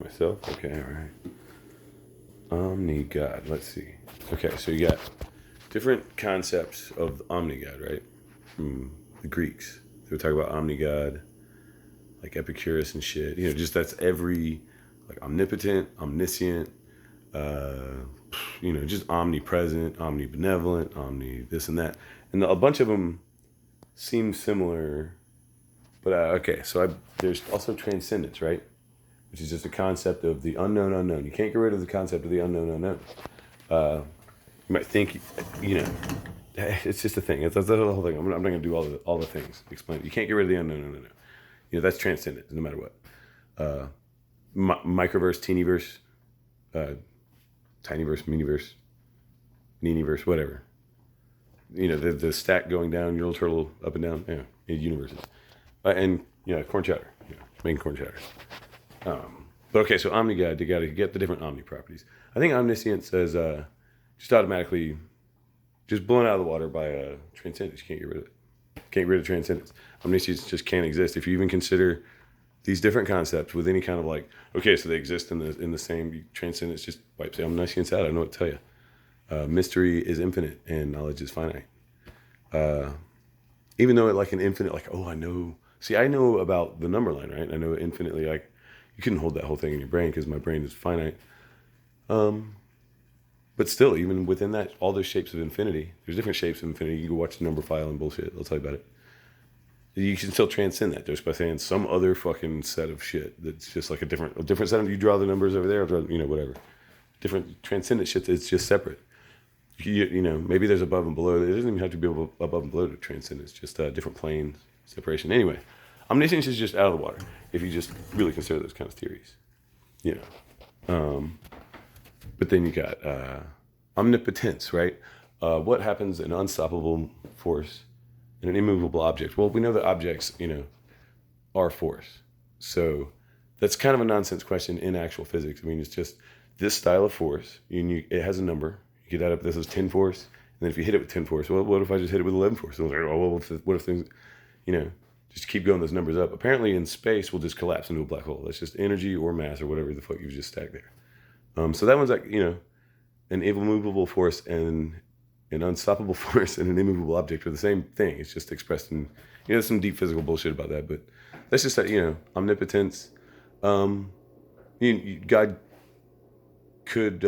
Myself? Okay, all right. Omni God. Let's see. Okay, so you got different concepts of Omni God, right? From the Greeks. They would talk about Omni God, like Epicurus and shit. Just that's every, like omnipotent, omniscient, uh, just omnipresent, omnibenevolent, omni this and that. And a bunch of them seem similar. But okay, so there's also transcendence, right? Which is just a concept of the unknown unknown. You can't get rid of the concept of the unknown unknown. Uh, you might think, you know, it's just a thing. That's the whole thing. I'm not going to do all the things. Explain. You can't get rid of the unknown unknown. That's transcendent, no matter what. Uh, microverse, teenyverse, uh, tinyverse, miniverse, niniverse, whatever. The stack going down, your little turtle up and down. Yeah, universes. And corn chowder. Making corn chowder. But okay, so Omni God, you got to get the different Omni properties. I think omniscience says just automatically, just blown out of the water by transcendence. You can't get rid of it. Can't get rid of transcendence. Omniscience just can't exist. If you even consider these different concepts with any kind of like, okay, so they exist in the same transcendence, just wipes the omniscience out. I don't know what to tell you. Mystery is infinite and knowledge is finite. Even though it like an infinite, like, oh, I know. See, I know about the number line, right? I know infinitely, like, you couldn't hold that whole thing in your brain because my brain is finite. But still, even within that, all those shapes of infinity, there's different shapes of infinity. You can watch the number file and bullshit. I'll tell you about it. You can still transcend that just by saying some other fucking set of shit that's just like a different set of, you draw the numbers over there, whatever. Different transcendent shit that's just separate. Maybe there's above and below. It doesn't even have to be above and below to transcend. It's just different planes, separation. Anyway, omniscience is just out of the water if you just really consider those kind of theories. But then you got omnipotence, right? What happens in an unstoppable force in an immovable object? Well, we know that objects, are force. So that's kind of a nonsense question in actual physics. I mean, it's just this style of force. It has a number. You get that up. This is 10 force. And then if you hit it with 10 force, well, what if I just hit it with 11 force? So like, oh, well, what if things, just keep going those numbers up. Apparently in space, we'll just collapse into a black hole. That's just energy or mass or whatever the fuck you just stacked there. So that one's like, an immovable force and an unstoppable force and an immovable object are the same thing. It's just expressed in, there's some deep physical bullshit about that, but that's just that, omnipotence. God could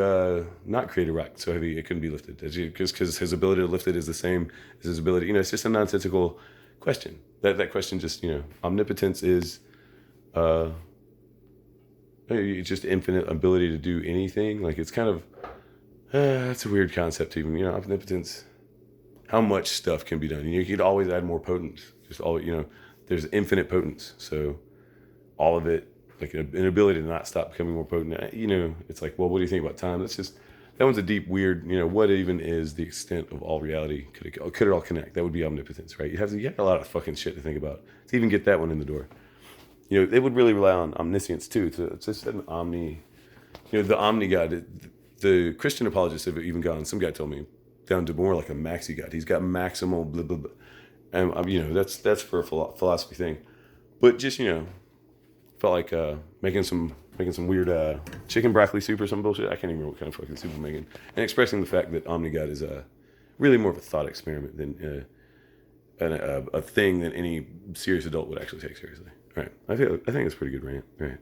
not create a rock so heavy it couldn't be lifted, because his ability to lift it is the same as his ability. It's just a nonsensical question. That question just, omnipotence is just infinite ability to do anything. Like it's kind of that's a weird concept even. Omnipotence. How much stuff can be done? You could always add more potence. There's infinite potence. So all of it, like an ability to not stop becoming more potent. It's like, well, what do you think about time? That one's a deep, weird. What even is the extent of all reality? Could it all connect? That would be omnipotence, right? You have a lot of fucking shit to think about to even get that one in the door. They would really rely on omniscience too. It's just an omni. The Omni God. The Christian apologists have even gone. Some guy told me down to more like a maxi God. He's got maximal blah blah blah, and that's for a philosophy thing. But just felt like making some weird chicken broccoli soup or some bullshit. I can't even remember what kind of fucking soup I'm making, and expressing the fact that Omni God is really more of a thought experiment than a thing that any serious adult would actually take seriously. All right, I think it's a pretty good rant. All right.